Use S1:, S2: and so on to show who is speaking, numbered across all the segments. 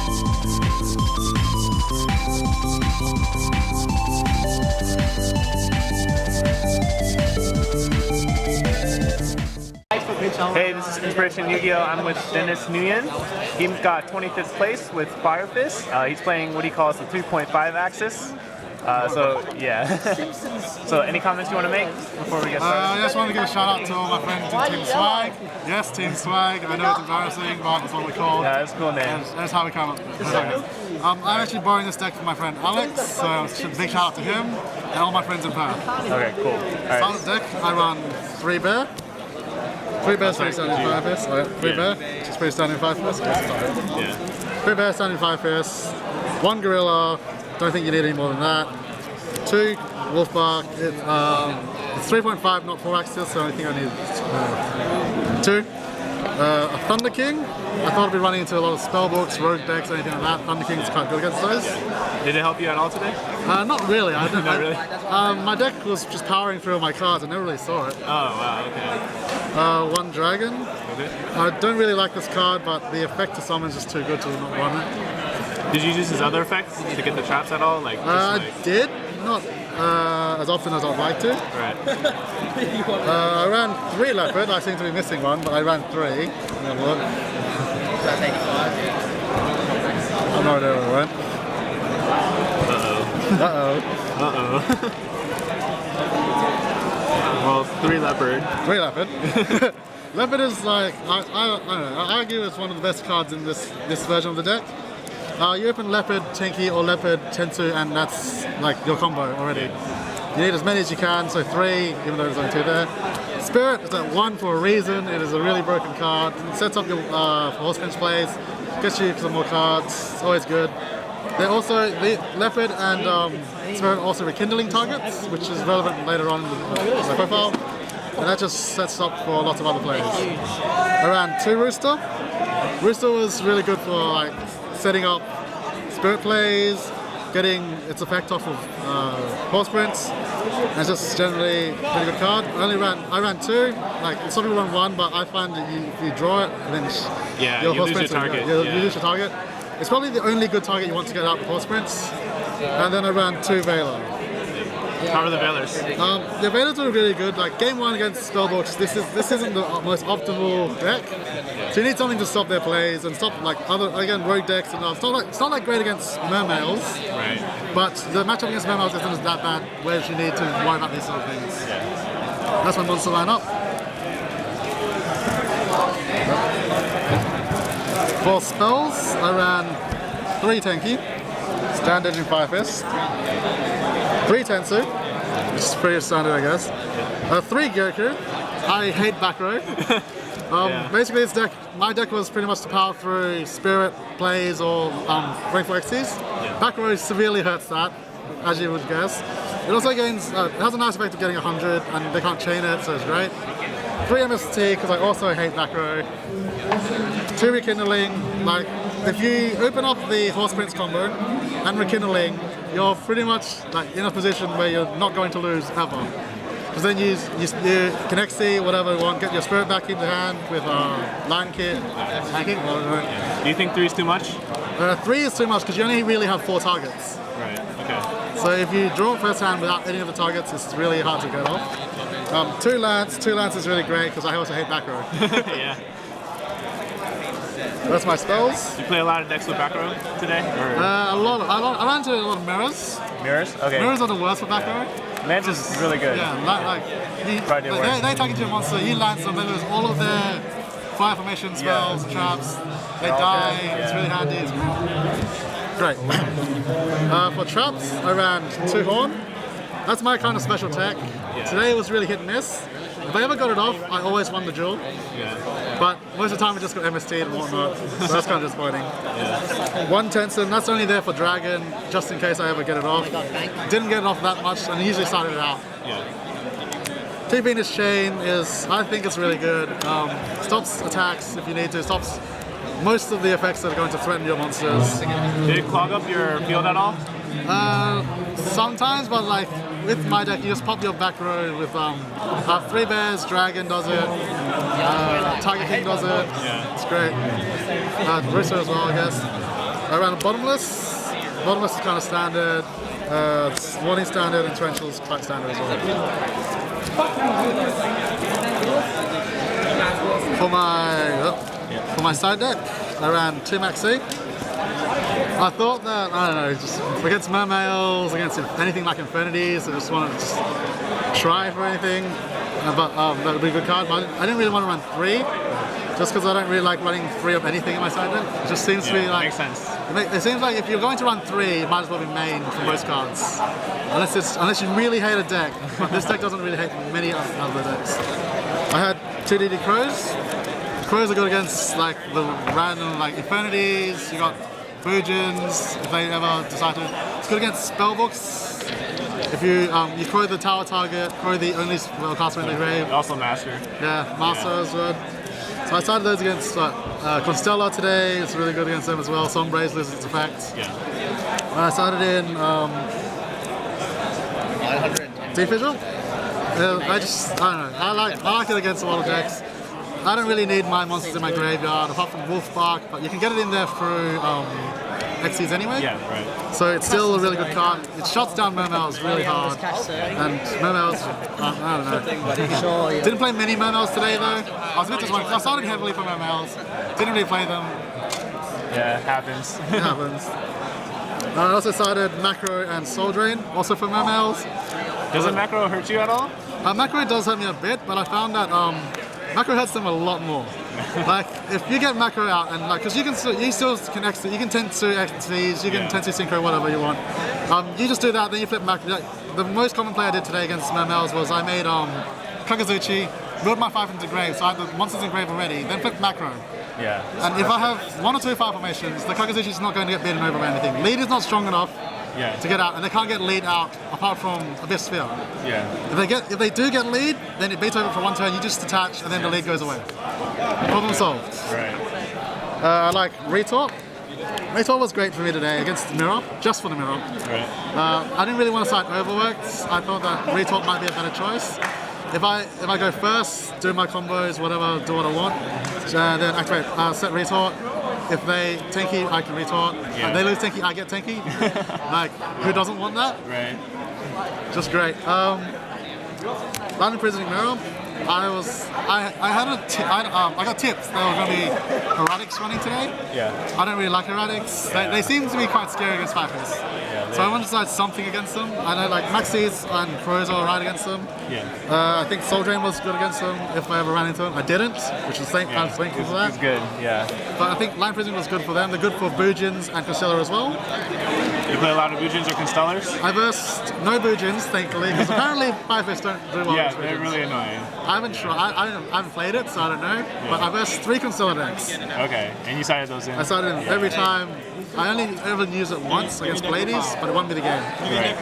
S1: Hey, this is InspirationYugioh. I'm with Nyguen. He got 25th place with Fire Fist. He's playing what he calls the 3.5 axis. So yeah. So any comments you want to make before we get started?
S2: I just want to give a shout out to all my friends in Team Swag. Yes, Team Swag. I know it's embarrassing, but it's what we call.
S1: Yeah, that's a cool name.
S2: That's how we come up. I'm actually borrowing this deck from my friend Alex, so big shout out to him and all my friends in Perth.
S1: Okay, cool. All right.
S2: Start the deck. I run 3 bear. 3 bears, 3 standing 5 fists. 3 bear, just 3 standing 5 fists.
S1: Yeah.
S2: 3 bears, standing 5 fists. 1 gorilla. Don't think you need any more than that. 2 wolf bark. It's 3.5, not 4 axis, so I think I need 2. A Thunder King. I thought I'd be running into a lot of spellbooks, rogue decks, anything like that. Thunder King's quite good against those.
S1: Did it help you at all today?
S2: Not really. I didn't.
S1: Not really?
S2: My deck was just powering through all my cards. I never really saw it.
S1: Oh wow. Okay.
S2: 1 dragon.
S1: Okay.
S2: I don't really like this card, but the effect to summon is just too good to not run it.
S1: Did you use his other effects to get the traps at all?
S2: I did, not as often as I'd like to.
S1: Right.
S2: I ran 3 leopard. I seem to be missing one, but I ran 3. Let me have a look. I'm not there where I went.
S1: Uh-oh. Well, 3 leopard.
S2: 3 leopard. Leopard is like, I don't know, I argue it's one of the best cards in this version of the deck. You open leopard Tinky or leopard Tensu and that's like your combo already. You need as many as you can, so 3, even though there's only 2 there. Spirit is at 1 for a reason. It is a really broken card. It sets up your horse bench plays, gets you some more cards. It's always good. They're also, the leopard and Spirit also rekindling targets, which is relevant later on in the profile. And that just sets up for lots of other players. I ran 2 Rooster. Rooster was really good for like setting up Spirit plays, getting its effect off of horse prints, and it's just generally a pretty good card. I ran 2. Like some people run 1, but I find that if you draw it, then
S1: you lose your target.
S2: You lose your target. It's probably the only good target you want to get out with horse prints. And then I ran 2 Veiler.
S1: How are the Veilers?
S2: The Veilers are really good. Like game 1 against spellbooks, this isn't the most optimal deck. So you need something to stop their plays and stop like other rogue decks and it's not like great against mermails.
S1: Right.
S2: But the matchup against mermails isn't that bad. Where you need to worry about these sort of things.
S1: Yeah.
S2: That's my monster lineup. For spells, I ran 3 Tenki, standard in 5 fists. 3 Tensu, which is pretty standard, I guess. 3 Gyoku. I hate back row. Basically, this deck, my deck was pretty much to power through Spirit plays or Rainfall XCs. Back row severely hurts that, as you would guess. It also gains, it has a nice effect of getting 100, and they can't chain it, so it's great. 3 MST, because I also hate back row. 2 Rekindling, like, if you open up the Horse Prince combo and Rekindling, you're pretty much like in a position where you're not going to lose ever. Because then you can XC whatever you want, get your Spirit back in the hand with Lion Kit.
S1: Do you think 3 is too much?
S2: 3 is too much because you only really have 4 targets.
S1: Right, okay.
S2: So if you draw first hand without any of the targets, it's really hard to get off. 2 Lance is really great because I also hate back row.
S1: Yeah.
S2: That's my spells.
S1: You play a lot of decks with back row today? Or?
S2: I ran into a lot of mirrors.
S1: Mirrors? Okay.
S2: Mirrors are the worst for back row.
S1: Lance is really good.
S2: Yeah, they target your monster, you lance them, they lose all of their fire formation spells, traps, they die, it's really handy, it's great. For traps, I ran 2 Horn. That's my kind of special tech. Today it was really hit and miss. If I ever got it off, I always won the duel. But most of the time I just got MST'd and whatnot, so that's kind of disappointing. 1 Tensen, that's only there for Dragon, just in case I ever get it off. Didn't get it off that much, and usually started it out. 2 Venus Chain is, I think it's really good. Stops attacks if you need to, stops most of the effects that are going to threaten your monsters.
S1: Did it clog up your field at all?
S2: Sometimes, but like with my deck, you just pop your back row with 3 bears, Dragon does it, Tiger King does it. It's great. Rooster as well, I guess. I ran a bottomless. Bottomless is kind of standard. Warning standard and torrential is quite standard as well. For my side deck, I ran 2 Maxi. I thought that, I don't know, just against mermails, against anything like infinities, I just wanted to just try for anything. But that would be a good card. But I didn't really want to run 3, just because I don't really like running 3 of anything in my side deck. It just seems to be like...
S1: Makes sense.
S2: It seems like if you're going to run 3, it might as well be main for most cards. Unless you really hate a deck. But this deck doesn't really hate many other decks. I had 2 DD Crows. Crows are good against like the random like infinities. You got Boojins, if they ever decide to. It's good against spellbooks. If you crow the tower target, crow the only caster in the grave.
S1: Also Master.
S2: Yeah, Master as well. So I started those against Constella today. It's really good against them as well. Song Bracelets, its effect.
S1: Yeah.
S2: I started in Deep Vigil. I don't know. I like it against a lot of decks. I don't really need my monsters in my graveyard apart from Wolf Bark, but you can get it in there through Xyz anyway.
S1: Yeah, right.
S2: So it's still a really good card. It shuts down Mermails really hard. And Mermails, I don't know. Didn't play many Mermails today though. I was a bit disappointed. I started heavily for Mermails. Didn't really play them.
S1: Yeah, it happens.
S2: It happens. I also started Macro and Soul Drain, also for Mermails.
S1: Doesn't Macro hurt you at all?
S2: Macro does hurt me a bit, but I found that Macro hurts them a lot more. Like if you get Macro out and like, because you still can exit, you can tend to XTs, you can tend to synchro whatever you want. You just do that, then you flip Macro. Like, the most common play I did today against Mermails was I made Kagazuchi, build my 5 into grave, so I had the monsters in grave already, then flip Macro.
S1: Yeah.
S2: And if I have 1 or 2 fire formations, the Kagazuchi is not going to get beaten over by anything. Lead is not strong enough to get out, and they can't get lead out apart from Abyss Sphere.
S1: Yeah.
S2: If they do get lead, then it beats over for 1 turn. You just attach, and then the lead goes away. Problem solved.
S1: Right.
S2: I like Retort. Retort was great for me today against the Mirror, just for the Mirror.
S1: Right.
S2: I didn't really want to side Overworked. I thought that Retort might be a better choice. If I go first, do my combos, whatever, do what I want, then activate set Retort. If they tanky, I can retort.
S1: Yeah.
S2: If they lose tanky, I get tanky. Like, who doesn't want that?
S1: Right.
S2: Just great. Land Imprisoning Mirror. I got tips there were going to be erratics running today.
S1: Yeah.
S2: I don't really like erratics. They seem to be quite scary against Vipers.
S1: Yeah,
S2: so I want to decide something against them. I know like Maxis and Crows are alright against them.
S1: Yeah.
S2: I think Soul Drain was good against them if I ever ran into them. I didn't, which is I'm thankful for that.
S1: It's good, yeah.
S2: But I think Line Prison was good for them. They're good for Boojins and Constellar as well.
S1: You play a lot of Boojins or Constellars?
S2: I versed no Boojins, thankfully, because apparently Firefists don't do well
S1: Yeah,
S2: with
S1: they're
S2: Boojins.
S1: really annoying.
S2: I haven't tried. I haven't played it, so I don't know. But I versed 3 Constellar decks.
S1: Okay, and you sided those in?
S2: I started in every time. I only ever used it once against Bladies, but it won me the game.
S1: Right.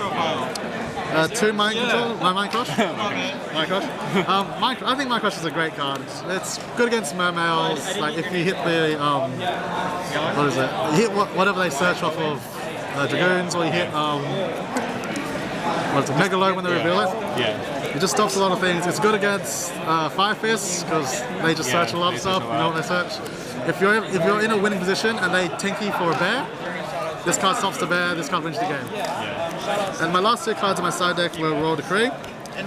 S2: 2 Mind Control, my Mind Crush. Mind Crush. I think Mind Crush is a great card. It's good against Mermails. Like if you hit the what is it? You hit whatever they search off of Dragoons, or you hit what is it? Megalo when they reveal it.
S1: Yeah.
S2: It just stops a lot of things. It's good against Fire Fists because they just search a lot of stuff. You know what they search. If you're in a winning position and they tinky for a bear, this card stops the bear. This card wins the game.
S1: Yeah.
S2: And my last 2 cards in my side deck were Royal Decree. I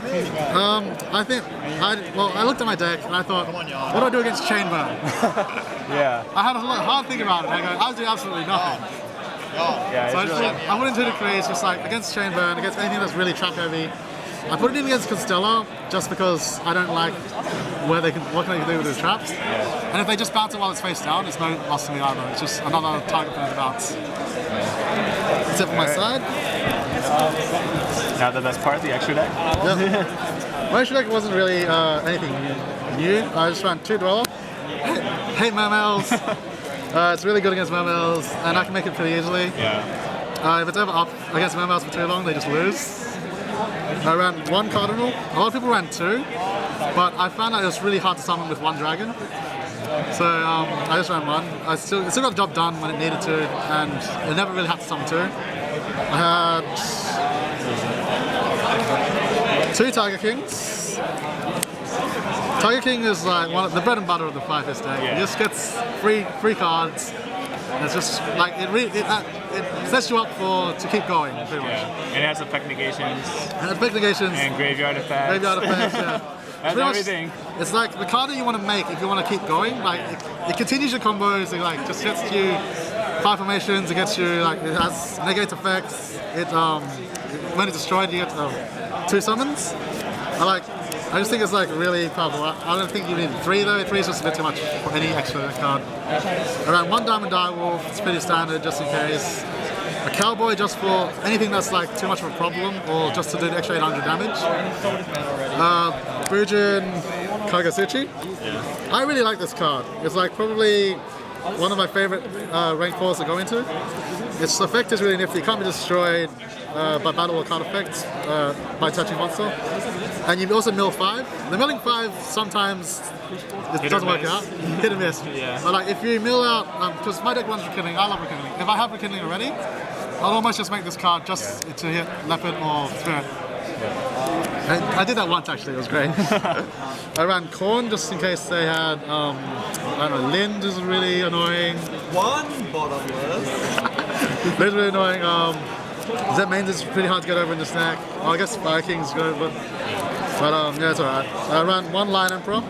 S2: looked at my deck and I thought, what do I do against Chainburn?
S1: Yeah.
S2: I had a hard think about it. I go, I'll do absolutely nothing.
S1: Yeah.
S2: So I went into Decree. It's just like against Chainburn, against anything that's really trap heavy. I put it in against Constellar just because I don't like what can they do with the traps.
S1: Yeah.
S2: And if they just bounce it while it's face down, it's no loss to me either. It's just another target for them to bounce. Except for my side.
S1: Now the best part, the extra deck?
S2: Yep. My extra deck wasn't really anything new. I just ran 2 Dweller. Hate Mermails. It's really good against Mermails, and I can make it pretty easily.
S1: Yeah.
S2: If it's ever up against Mermails for too long, they just lose. I ran 1 Cardinal. A lot of people ran 2, but I found out it was really hard to summon with 1 Dragon. So I just ran 1. It still got the job done when it needed to, and I never really had to summon 2. I had 2 Tiger Kings. Tiger King is like the bread and butter of the Fire Fist deck.
S1: Yeah.
S2: He just gets free cards. It's just like it sets you up to keep going pretty much.
S1: Yeah. And it has effect negations.
S2: And effect negations.
S1: And graveyard effects.
S2: Graveyard effects, yeah.
S1: That's everything.
S2: It's like the card that you want to make if you want to keep going. Like it continues your combos. It like just gets you 5 formations. It gets you like it has negate effects. It when it's destroyed you get 2 summons. I just think it's like really powerful. I don't think you need 3 though. 3 is just a bit too much for any extra card. Around 1 Diamond Direwolf, it's pretty standard just in case. A Cowboy just for anything that's like too much of a problem or just to do the extra 800 damage. Bujin Kagasuchi.
S1: Yeah.
S2: I really like this card. It's like probably one of my favorite rank 4s to go into. Its effect is really nifty. It can't be destroyed by battle or card effects by touching monster. And you also mill 5. The milling 5 sometimes it doesn't work out. Hit and miss.
S1: Yeah.
S2: But like if you mill out, because my deck runs Rekindling, I love Rekindling. If I have Rekindling already, I'll almost just make this card just to hit Leopard or Spirit. Yeah. I did that once actually, it was great. I ran Korn just in case they had, I don't know, Lind is really annoying.
S3: One bottomless.
S2: Lind's really annoying. Zed Mains is pretty hard to get over in the snack. Oh, I guess Fire King's good, but yeah, it's alright. I ran 1 Lion Emperor.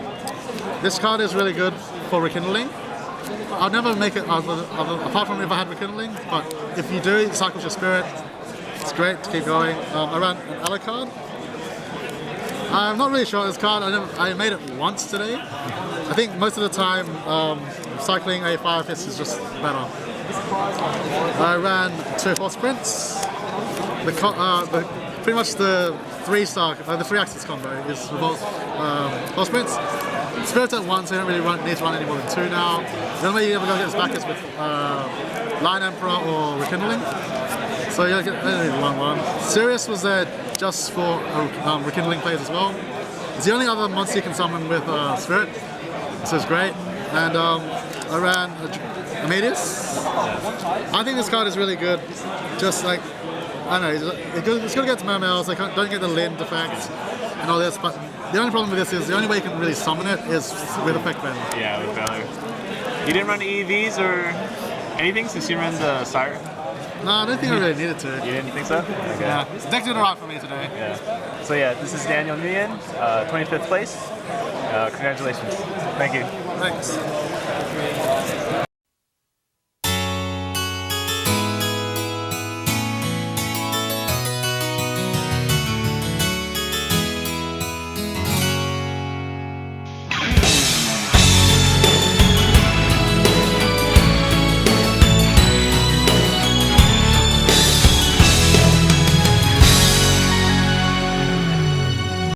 S2: This card is really good for Rekindling. I'll never make it apart from if I had Rekindling, but if you do, it cycles your spirit. It's great to keep going. I ran an Alucard. I'm not really sure of this card. I made it once today. I think most of the time cycling a Fire Fist is just better. I ran 2 Force Sprints. Pretty much the 3-star, the 3-axis combo is both Force Sprints. Spirit at 1, so you don't really need to run any more than 2 now. The only way you ever go get this back is with Lion Emperor or Rekindling. So you only need 1/1. Sirius was there just for Rekindling plays as well. It's the only other monster you can summon with Spirit, so it's great. And I ran Amadeus. I think this card is really good. Just like, I don't know, it's good against Mermails, they don't get the Lind effect and all this, but the only problem with this is the only way you can really summon it is with Effect Valor.
S1: Yeah, with Valor. You didn't run EVs or anything since you ran the Sire?
S2: No, I don't think I really needed to.
S1: You didn't think so? Okay.
S2: Yeah, the deck did alright for me today.
S1: Yeah. So yeah, this is Daniel Nyguen, 25th place. Congratulations. Thank you.
S2: Thanks.